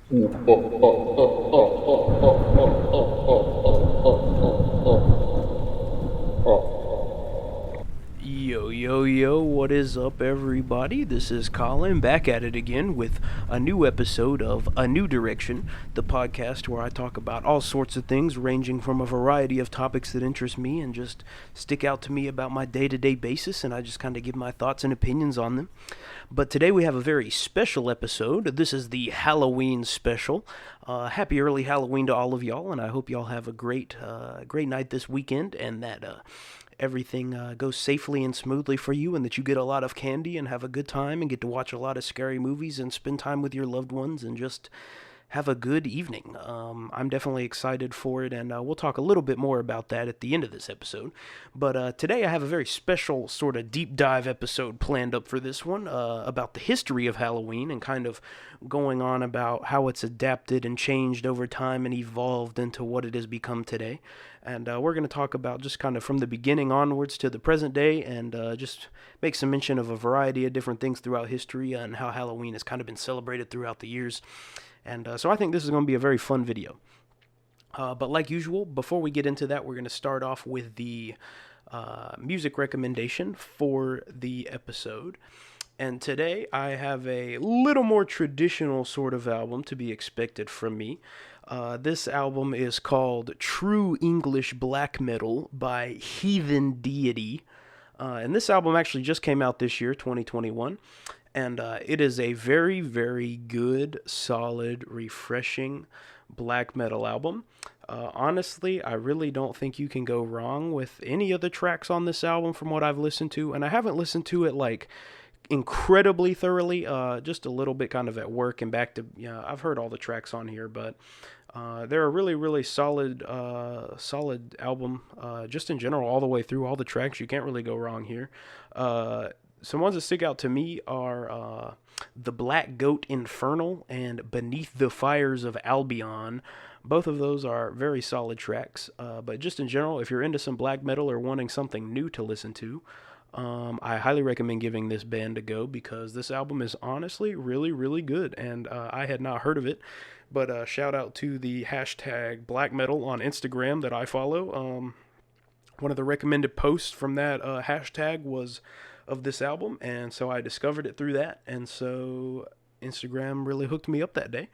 Yo, yo, yo, what is up, everybody? This is Colin back at it again with a new episode of A New Direction, the podcast where I talk about all sorts of things ranging from a variety of topics that interest me and just stick out to me about my day to day basis, and I just kind of give my thoughts and opinions on them. But today we have a very special episode. This is the Halloween special. Happy early Halloween to all of y'all, and I hope y'all have a great night this weekend, and that everything goes safely and smoothly for you, and that you get a lot of candy and have a good time and get to watch a lot of scary movies and spend time with your loved ones and just have a good evening. I'm definitely excited for it, and we'll talk a little bit more about that at the end of this episode. But today I have a very special sort of deep dive episode planned up for this one about the history of Halloween and kind of going on about how it's adapted and changed over time and evolved into what it has become today. And we're going to talk about just kind of from the beginning onwards to the present day and just make some mention of a variety of different things throughout history and how Halloween has kind of been celebrated throughout the years. And so I think this is going to be a very fun video. But like usual, before we get into that, we're going to start off with the music recommendation for the episode. And today I have a little more traditional sort of album to be expected from me. This album is called True English Black Metal by Heathen Deity. And this album actually just came out this year, 2021. And it is a very, very good, solid, refreshing black metal album. Honestly, I really don't think you can go wrong with any of the tracks on this album from what I've listened to. And I haven't listened to it like incredibly thoroughly, just a little bit kind of at work and back to, I've heard all the tracks on here, but they're a really, really solid album, just in general, all the way through, all the tracks. You can't really go wrong here. Some ones that stick out to me are The Black Goat Infernal and Beneath the Fires of Albion. Both of those are very solid tracks. But just in general, if you're into some black metal or wanting something new to listen to, I highly recommend giving this band a go because this album is honestly really, really good. And I had not heard of it. But shout out to the hashtag Black Metal on Instagram that I follow. One of the recommended posts from that hashtag was of this album, and so I discovered it through that, and so Instagram really hooked me up that day.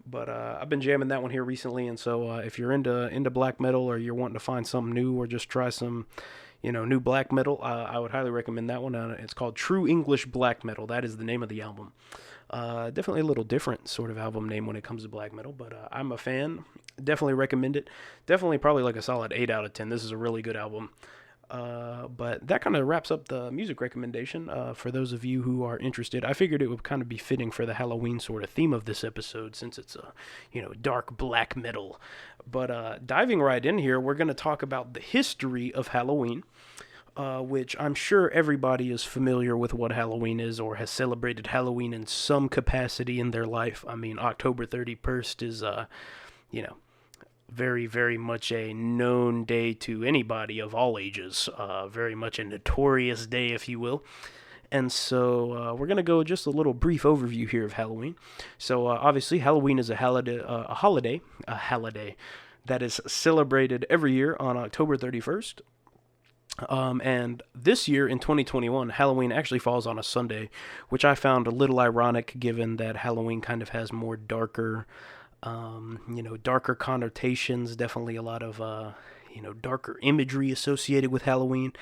But I've been jamming that one here recently, and so if you're into black metal or you're wanting to find something new or just try some new black metal, I would highly recommend that one. It's called True English Black Metal. That is the name of the album. Definitely a little different sort of album name when it comes to black metal, but I'm a fan. Definitely recommend it. Definitely probably like a solid 8 out of 10. This is a really good album. But that kind of wraps up the music recommendation for those of you who are interested. I figured it would kind of be fitting for the Halloween sort of theme of this episode since it's a, dark black metal. But diving right in here, we're going to talk about the history of Halloween, which I'm sure everybody is familiar with what Halloween is or has celebrated Halloween in some capacity in their life. I mean, October 31st is, very, very much a known day to anybody of all ages. Very much a notorious day, if you will. And so we're going to go just a little brief overview here of Halloween. So obviously Halloween is a holiday that is celebrated every year on October 31st. And this year in 2021, Halloween actually falls on a Sunday, which I found a little ironic given that Halloween kind of has more darker darker connotations, definitely a lot of, darker imagery associated with Halloween,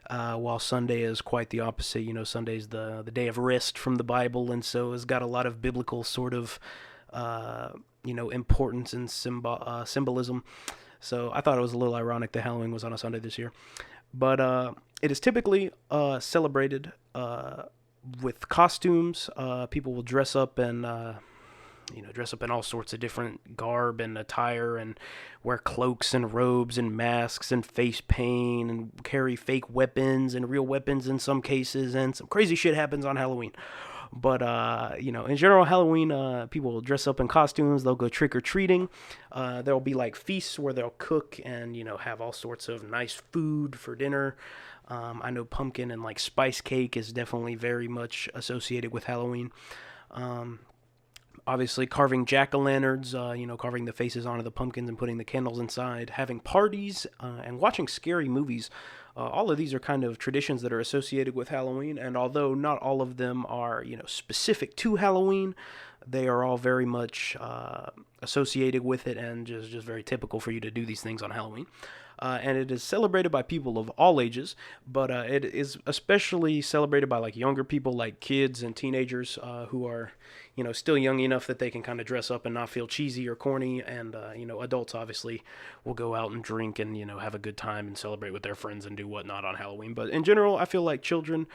while Sunday is quite the opposite. Sunday's the day of rest from the Bible, and so it's got a lot of biblical sort of, importance and symbolism. So I thought it was a little ironic that Halloween was on a Sunday this year. But it is typically celebrated with costumes. People will dress up and dress up in all sorts of different garb and attire and wear cloaks and robes and masks and face paint and carry fake weapons and real weapons in some cases, and some crazy shit happens on Halloween. But, in general, Halloween, people will dress up in costumes. They'll go trick-or-treating. There'll be, feasts where they'll cook and, have all sorts of nice food for dinner. I know pumpkin and, spice cake is definitely very much associated with Halloween. Obviously, carving jack-o'-lanterns, carving the faces onto the pumpkins and putting the candles inside, having parties, and watching scary movies. All of these are kind of traditions that are associated with Halloween, and although not all of them are, specific to Halloween, they are all very much associated with it and just very typical for you to do these things on Halloween. And it is celebrated by people of all ages, but it is especially celebrated by like younger people, like kids and teenagers who are, still young enough that they can kind of dress up and not feel cheesy or corny. And adults obviously will go out and drink and have a good time and celebrate with their friends and do whatnot on Halloween. But in general, I feel like children.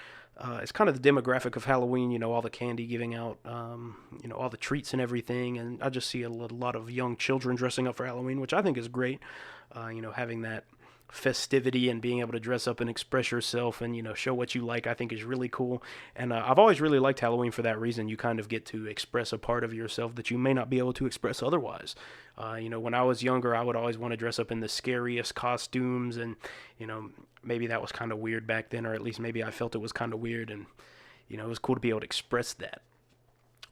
It's kind of the demographic of Halloween, all the candy giving out, all the treats and everything. And I just see a lot of young children dressing up for Halloween, which I think is great. Having that festivity and being able to dress up and express yourself and show what you like, I think is really cool. And I've always really liked Halloween for that reason. You kind of get to express a part of yourself that you may not be able to express otherwise. When I was younger, I would always want to dress up in the scariest costumes, and maybe that was kind of weird back then, or at least maybe I felt it was kind of weird, and it was cool to be able to express that.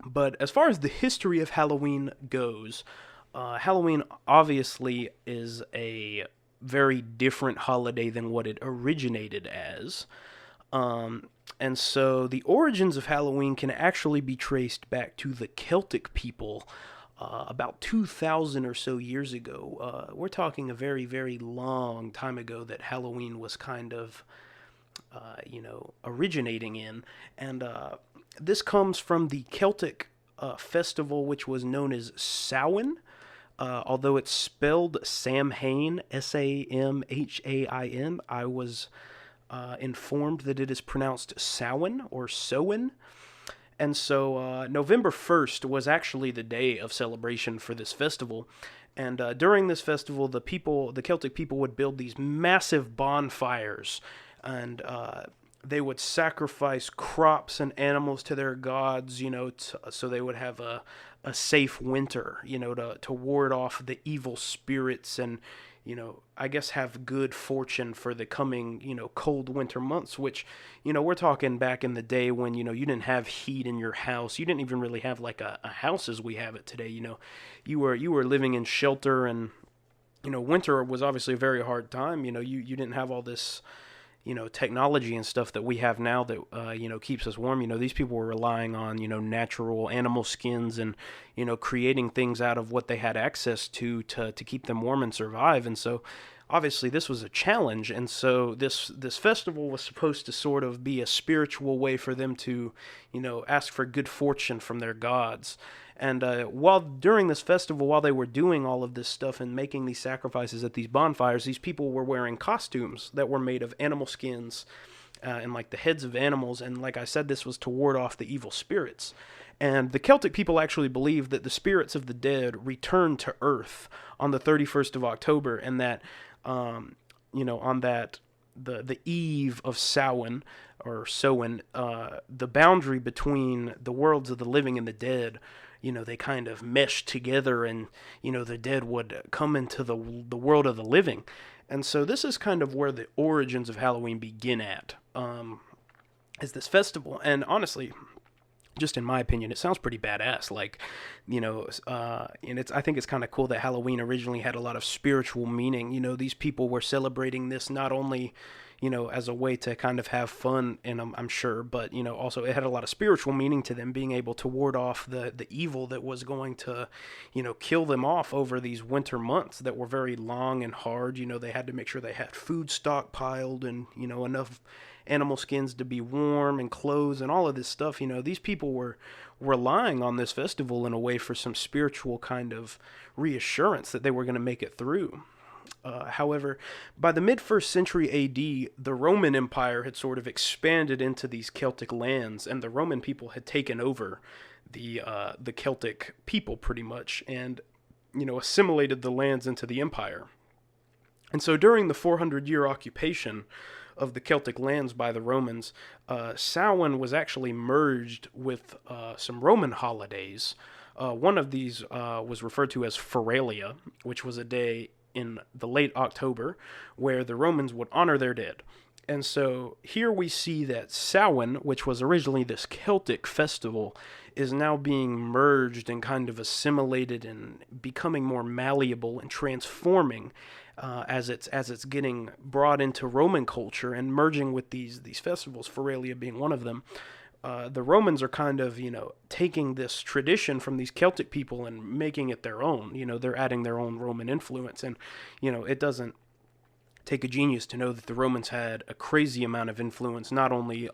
But as far as the history of Halloween goes, Halloween obviously is a very different holiday than what it originated as. And so the origins of Halloween can actually be traced back to the Celtic people about 2,000 or so years ago. We're talking a very, very long time ago that Halloween was kind of, originating in. And this comes from the Celtic festival, which was known as Samhain. Although it's spelled Samhain, Samhain, I was informed that it is pronounced Samhain or Samhain. And so November 1st was actually the day of celebration for this festival. And during this festival, the Celtic people would build these massive bonfires, and they would sacrifice crops and animals to their gods, so they would have a safe winter, to ward off the evil spirits and, I guess have good fortune for the coming, cold winter months, which, we're talking back in the day when, you didn't have heat in your house. You didn't even really have like a house as we have it today. You were living in shelter, and, winter was obviously a very hard time. You didn't have all this, technology and stuff that we have now that, keeps us warm. These people were relying on, natural animal skins and, creating things out of what they had access to keep them warm and survive. And so obviously this was a challenge. And so this festival was supposed to sort of be a spiritual way for them to, ask for good fortune from their gods. And during this festival, while they were doing all of this stuff and making these sacrifices at these bonfires, these people were wearing costumes that were made of animal skins and like the heads of animals. And like I said, this was to ward off the evil spirits. And the Celtic people actually believed that the spirits of the dead returned to Earth on the 31st of October, and that, on that the eve of Samhain, the boundary between the worlds of the living and the dead, they kind of meshed together, and, the dead would come into the world of the living. And so this is kind of where the origins of Halloween begin at, is this festival. And honestly, just in my opinion, it sounds pretty badass. Like, and I think it's kind of cool that Halloween originally had a lot of spiritual meaning. These people were celebrating this not only, as a way to kind of have fun, and I'm sure, but, also it had a lot of spiritual meaning to them, being able to ward off the evil that was going to, kill them off over these winter months that were very long and hard. They had to make sure they had food stockpiled and, enough animal skins to be warm and clothes and all of this stuff. These people were relying on this festival in a way for some spiritual kind of reassurance that they were going to make it through. However, by the mid-1st century AD, the Roman Empire had sort of expanded into these Celtic lands, and the Roman people had taken over the Celtic people pretty much, and, assimilated the lands into the empire. And so during the 400-year occupation of the Celtic lands by the Romans, Samhain was actually merged with some Roman holidays. One of these was referred to as Feralia, which was a day in the late October where the Romans would honor their dead. And so here we see that Samhain, which was originally this Celtic festival, is now being merged and kind of assimilated and becoming more malleable and transforming as it's getting brought into Roman culture and merging with these festivals, Feralia being one of them. The Romans are kind of, taking this tradition from these Celtic people and making it their own. They're adding their own Roman influence. And, it doesn't take a genius to know that the Romans had a crazy amount of influence, not only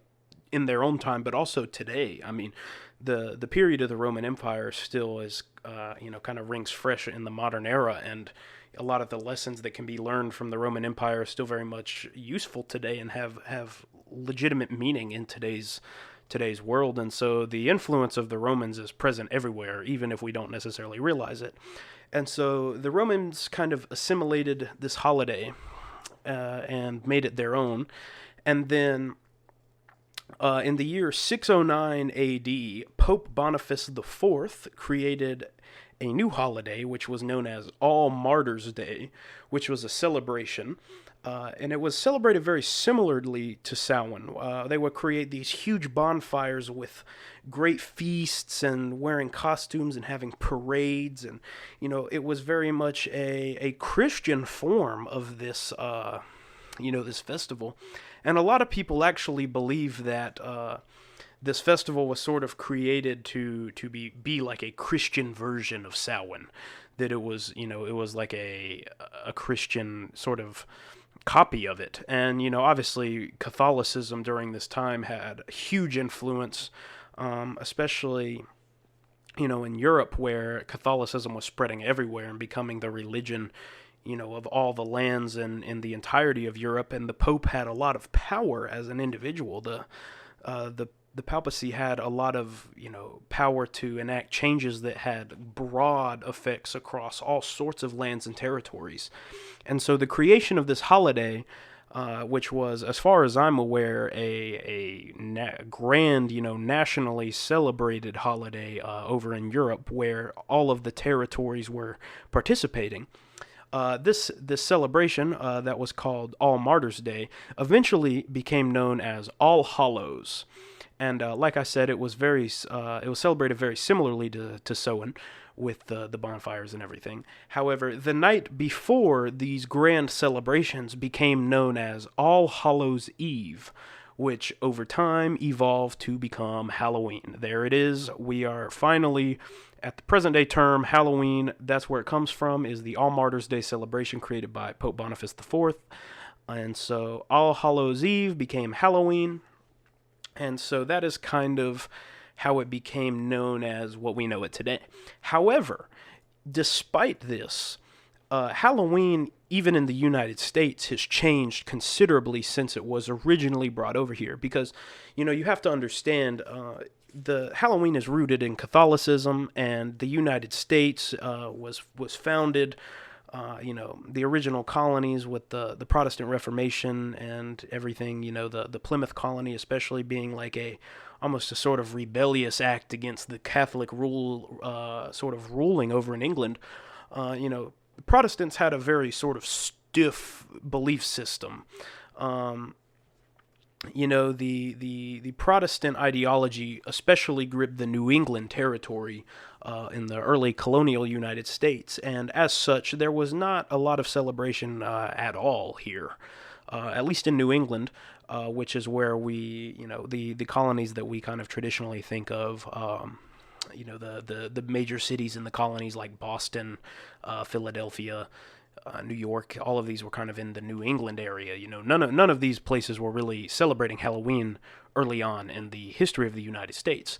in their own time, but also today. I mean, the period of the Roman Empire still is, kind of rings fresh in the modern era. And a lot of the lessons that can be learned from the Roman Empire are still very much useful today and have legitimate meaning in today's world. And so the influence of the Romans is present everywhere, even if we don't necessarily realize it. And so the Romans kind of assimilated this holiday and made it their own. And then in the year 609 AD, Pope Boniface IV created a new holiday, which was known as All Martyrs' Day, which was a celebration. And it was celebrated very similarly to Samhain. They would create these huge bonfires with great feasts and wearing costumes and having parades. And, it was very much a Christian form of this, this festival. And a lot of people actually believe that this festival was sort of created to be like a Christian version of Samhain. That it was, it was like a Christian sort of copy of it. And, obviously Catholicism during this time had a huge influence, especially, in Europe, where Catholicism was spreading everywhere and becoming the religion, of all the lands and in the entirety of Europe. And the Pope had a lot of power as an individual. The papacy had a lot of, power to enact changes that had broad effects across all sorts of lands and territories. And so the creation of this holiday, which was, as far as I'm aware, a grand, nationally celebrated holiday over in Europe, where all of the territories were participating. This celebration that was called All Martyrs' Day eventually became known as All Hallows. And like I said, it was celebrated very similarly to Samhain, with the bonfires and everything. However, the night before these grand celebrations became known as All Hallows' Eve, which over time evolved to become Halloween. There it is. We are finally at the present day term, Halloween. That's where it comes from, is the All Martyrs' Day celebration created by Pope Boniface IV. And so All Hallows' Eve became Halloween. And so that is kind of how it became known as what we know it today. However, despite this, Halloween, even in the United States, has changed considerably since it was originally brought over here. Because, you have to understand, the Halloween is rooted in Catholicism, and the United States was founded. The original colonies with the Protestant Reformation and everything, the Plymouth colony especially being like almost a sort of rebellious act against the Catholic rule, sort of ruling over in England. Protestants had a very sort of stiff belief system. The Protestant ideology especially gripped the New England territory in the early colonial United States, and as such, there was not a lot of celebration at all here, at least in New England, which is where we, the colonies that we kind of traditionally think of, the major cities in the colonies like Boston, Philadelphia, New York. All of these were kind of in the New England area. None of these places were really celebrating Halloween early on in the history of the United States.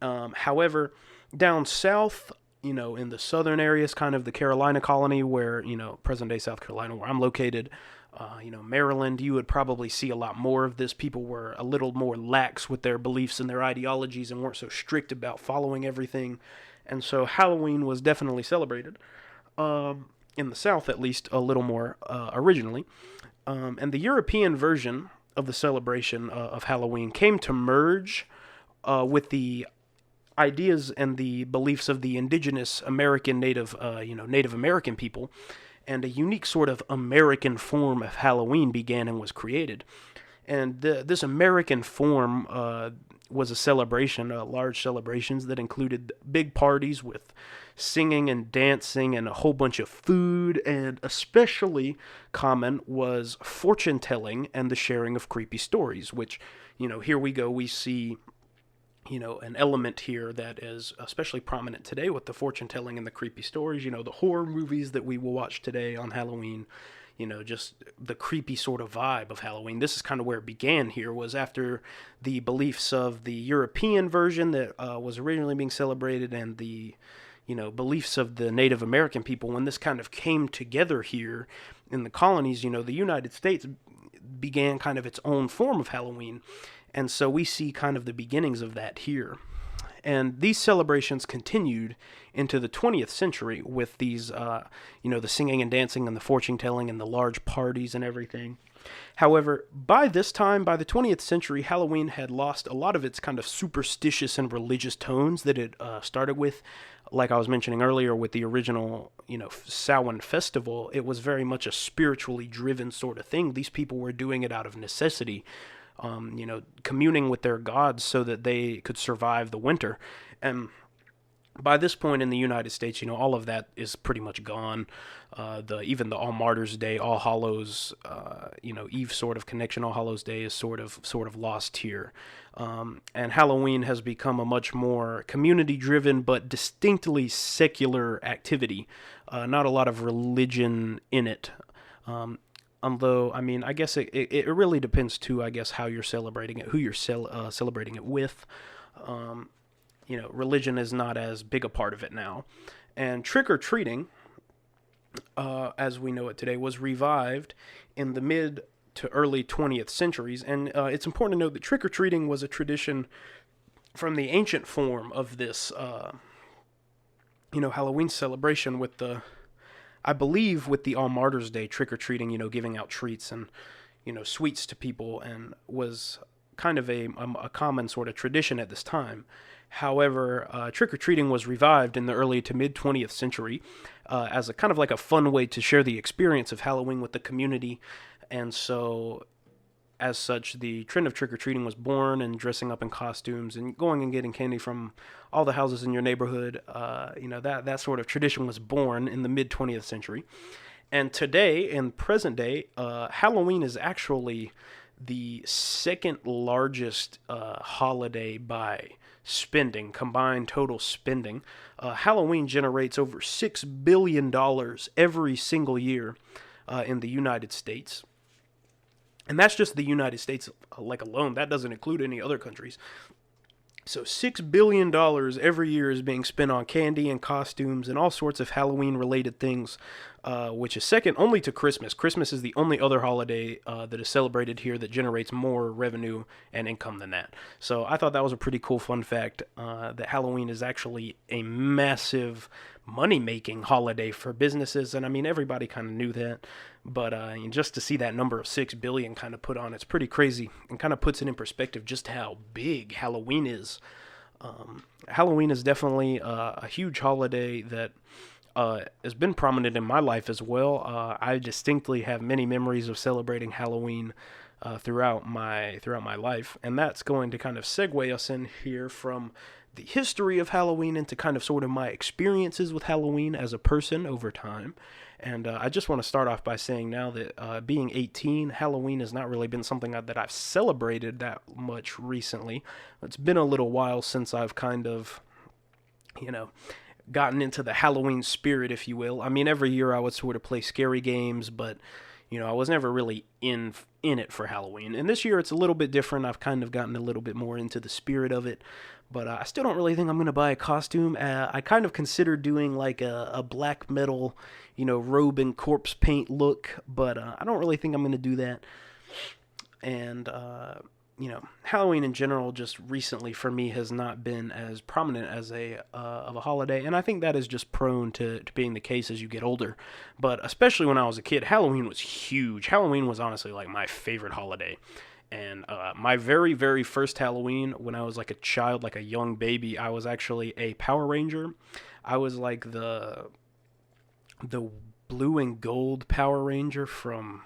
However, down south, in the southern areas, kind of the Carolina colony, where present-day South Carolina, where I'm located, Maryland, you would probably see a lot more of this. People were a little more lax with their beliefs and their ideologies and weren't so strict about following everything. And so Halloween was definitely celebrated. In the South, at least, a little more originally. And the European version of the celebration of Halloween came to merge with the ideas and the beliefs of the indigenous American Native American people, and a unique sort of American form of Halloween began and was created. And this American form was a celebration, large celebrations that included big parties with singing and dancing and a whole bunch of food, and especially common was fortune telling and the sharing of creepy stories, which, here we go, we see an element here that is especially prominent today with the fortune telling and the creepy stories, the horror movies that we will watch today on Halloween, just the creepy sort of vibe of Halloween. This is kind of where it began here, was after the beliefs of the European version that was originally being celebrated and the, beliefs of the Native American people. When this kind of came together here in the colonies, the United States began kind of its own form of Halloween. And so we see kind of the beginnings of that here. And these celebrations continued into the 20th century with these, the singing and dancing and the fortune telling and the large parties and everything. However, by this time, by the 20th century, Halloween had lost a lot of its kind of superstitious and religious tones that it started with. Like I was mentioning earlier with the original, Samhain festival, it was very much a spiritually driven sort of thing. These people were doing it out of necessity. Communing with their gods so that they could survive the winter. And by this point in the United States, all of that is pretty much gone. Even the All Martyrs Day, All Hallows, Eve sort of connection, All Hallows Day is sort of lost here. And Halloween has become a much more community-driven but distinctly secular activity. Not a lot of religion in it. Although, I guess it really depends, too, how you're celebrating it, who you're celebrating it with. Religion is not as big a part of it now. And trick-or-treating, as we know it today, was revived in the mid to early 20th centuries. And it's important to note that trick-or-treating was a tradition from the ancient form of this, Halloween celebration with the... I believe with the All Martyrs Day, trick-or-treating, giving out treats and, sweets to people, and was kind of a common sort of tradition at this time. However, trick-or-treating was revived in the early to mid-20th century as a kind of like a fun way to share the experience of Halloween with the community. And so, as such, the trend of trick-or-treating was born, and dressing up in costumes and going and getting candy from all the houses in your neighborhood. That sort of tradition was born in the mid-20th century. And today, in present day, Halloween is actually the second largest holiday by spending, combined total spending. Halloween generates over $6 billion every single year in the United States. And that's just the United States alone. That doesn't include any other countries. So $6 billion every year is being spent on candy and costumes and all sorts of Halloween-related things, which is second only to Christmas. Christmas is the only other holiday that is celebrated here that generates more revenue and income than that. So I thought that was a pretty cool fun fact, that Halloween is actually a massive money-making holiday for businesses. And everybody kind of knew that. But just to see that number of 6 billion kind of put on, it's pretty crazy, and kind of puts it in perspective just how big Halloween is. Halloween is definitely a huge holiday that has been prominent in my life as well. I distinctly have many memories of celebrating Halloween throughout my life, and that's going to kind of segue us in here from the history of Halloween into kind of sort of my experiences with Halloween as a person over time. And I just want to start off by saying now that being 18, Halloween has not really been something that I've celebrated that much recently. It's been a little while since I've kind of, gotten into the Halloween spirit, if you will. Every year I would sort of play scary games, but, I was never really in it for Halloween. And this year it's a little bit different. I've kind of gotten a little bit more into the spirit of it. But I still don't really think I'm going to buy a costume. I kind of considered doing like a black metal, robe and corpse paint look. But I don't really think I'm going to do that. And, Halloween in general just recently for me has not been as prominent as of a holiday. And I think that is just prone to being the case as you get older. But especially when I was a kid, Halloween was huge. Halloween was honestly like my favorite holiday. And my very, very first Halloween, when I was like a child, like a young baby, I was actually a Power Ranger. I was like the blue and gold Power Ranger from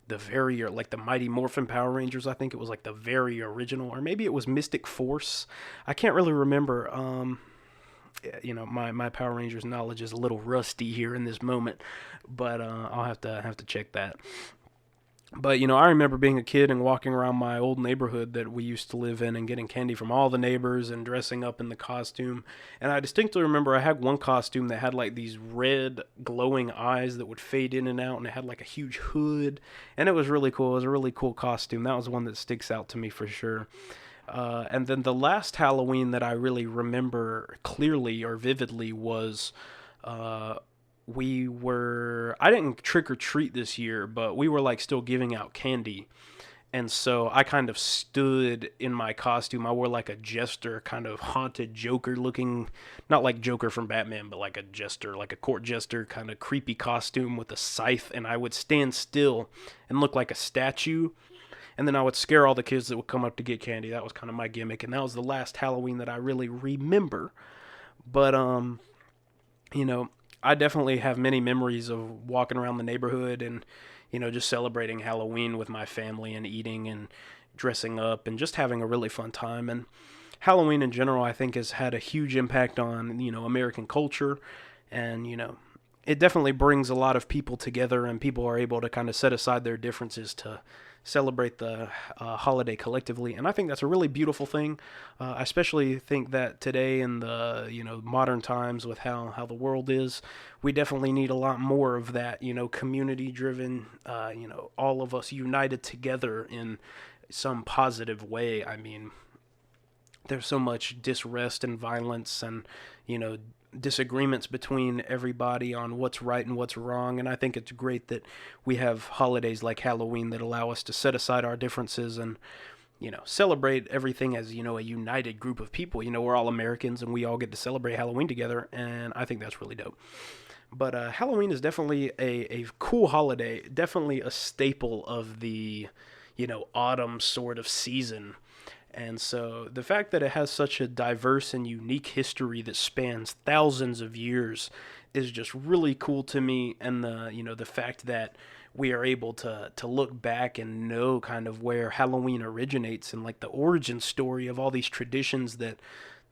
the very, or like the Mighty Morphin Power Rangers. I think it was like the very original, or maybe it was Mystic Force. I can't really remember. My Power Rangers knowledge is a little rusty here in this moment, but I'll have to check that. But I remember being a kid and walking around my old neighborhood that we used to live in and getting candy from all the neighbors and dressing up in the costume. And I distinctly remember I had one costume that had like these red glowing eyes that would fade in and out, and it had like a huge hood, and it was really cool. It was a really cool costume. That was one that sticks out to me for sure. And then the last Halloween that I really remember clearly or vividly was I didn't trick or treat this year, but we were like still giving out candy. And so I kind of stood in my costume. I wore like a jester, kind of haunted Joker looking, not like Joker from Batman, but like a jester, like a court jester, kind of creepy costume with a scythe. And I would stand still and look like a statue. And then I would scare all the kids that would come up to get candy. That was kind of my gimmick. And that was the last Halloween that I really remember. But, I definitely have many memories of walking around the neighborhood and, just celebrating Halloween with my family and eating and dressing up and just having a really fun time. And Halloween in general, I think, has had a huge impact on, American culture. And, it definitely brings a lot of people together, and people are able to kind of set aside their differences to celebrate the holiday collectively. And I think that's a really beautiful thing. I especially think that today in the modern times with how the world is, we definitely need a lot more of that community driven, all of us united together in some positive way. I mean, there's so much disrest and violence and disagreements between everybody on what's right and what's wrong. And I think it's great that we have holidays like Halloween that allow us to set aside our differences and celebrate everything as a united group of people. We're all Americans and we all get to celebrate Halloween together, and I think that's really dope. But Halloween is definitely a cool holiday, definitely a staple of the autumn sort of season. And so the fact that it has such a diverse and unique history that spans thousands of years is just really cool to me. And the fact that we are able to look back and know kind of where Halloween originates and like the origin story of all these traditions that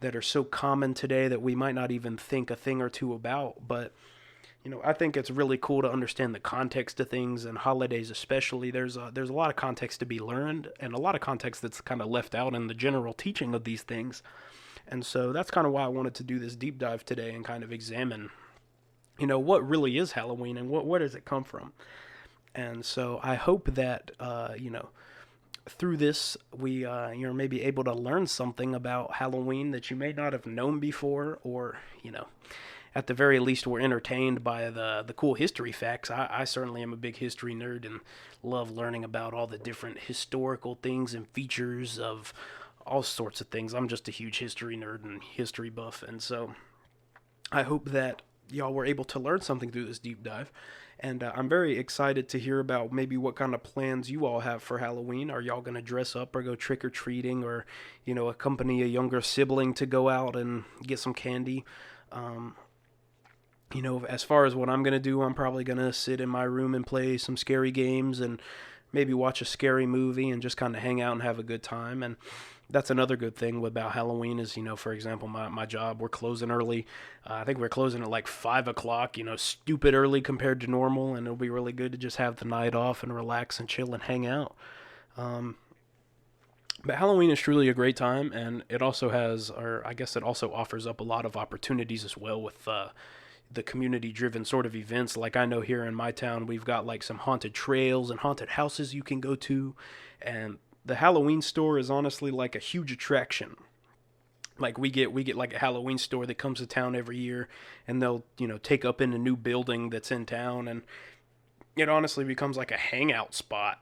are so common today that we might not even think a thing or two about. But I think it's really cool to understand the context of things, and holidays especially. There's a lot of context to be learned, and a lot of context that's kind of left out in the general teaching of these things. And so that's kind of why I wanted to do this deep dive today and kind of examine, what really is Halloween and where does it come from. And so I hope that, through this, we, you're maybe able to learn something about Halloween that you may not have known before, or, at the very least, we're entertained by the cool history facts. I certainly am a big history nerd and love learning about all the different historical things and features of all sorts of things. I'm just a huge history nerd and history buff, and so I hope that y'all were able to learn something through this deep dive. And I'm very excited to hear about maybe what kind of plans you all have for Halloween. Are y'all going to dress up or go trick-or-treating, or, accompany a younger sibling to go out and get some candy? As far as what I'm going to do, I'm probably going to sit in my room and play some scary games and maybe watch a scary movie and just kind of hang out and have a good time. And that's another good thing about Halloween is, for example, my job, we're closing early. I think we're closing at like 5 o'clock, stupid early compared to normal. And it'll be really good to just have the night off and relax and chill and hang out. But Halloween is truly a great time. And it also has, or I guess it also offers up a lot of opportunities as well with the community-driven sort of events. Like I know here in my town, we've got like some haunted trails and haunted houses you can go to, and the Halloween store is honestly like a huge attraction. Like we get like a Halloween store that comes to town every year, and they'll take up in a new building that's in town, and it honestly becomes like a hangout spot.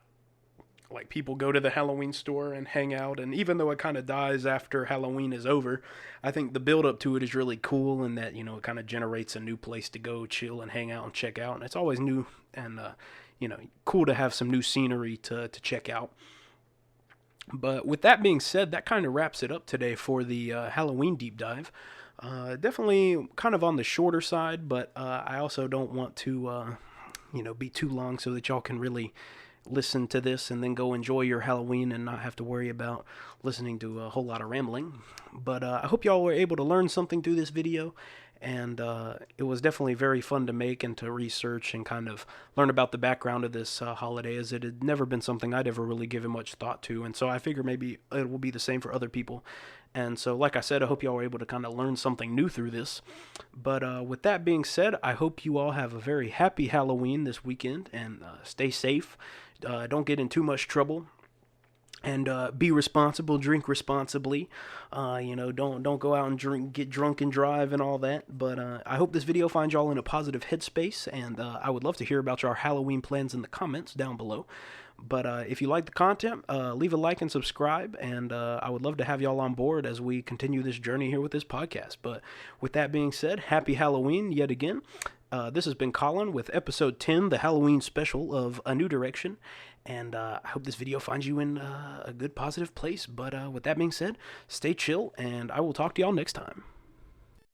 Like people go to the Halloween store and hang out, and even though it kind of dies after Halloween is over, I think the build up to it is really cool, and that it kind of generates a new place to go chill and hang out and check out, and it's always new and cool to have some new scenery to check out. But with that being said, that kind of wraps it up today for the Halloween deep dive. Definitely kind of on the shorter side, but I also don't want to be too long so that y'all can really listen to this and then go enjoy your Halloween and not have to worry about listening to a whole lot of rambling. But I hope y'all were able to learn something through this video, and it was definitely very fun to make and to research and kind of learn about the background of this holiday, as it had never been something I'd ever really given much thought to, and so I figure maybe it will be the same for other people. And so, like I said, I hope y'all were able to kind of learn something new through this. But with that being said, I hope you all have a very happy Halloween this weekend, and stay safe. Don't get in too much trouble. And be responsible, drink responsibly. Don't go out and get drunk and drive and all that. But I hope this video finds y'all in a positive headspace, and I would love to hear about your Halloween plans in the comments down below. But if you like the content, leave a like and subscribe, and I would love to have y'all on board as we continue this journey here with this podcast. But with that being said, happy Halloween yet again. This has been Colin with episode 10, the Halloween special of A New Direction, and I hope this video finds you in a good positive place. But with that being said, stay chill, and I will talk to y'all next time.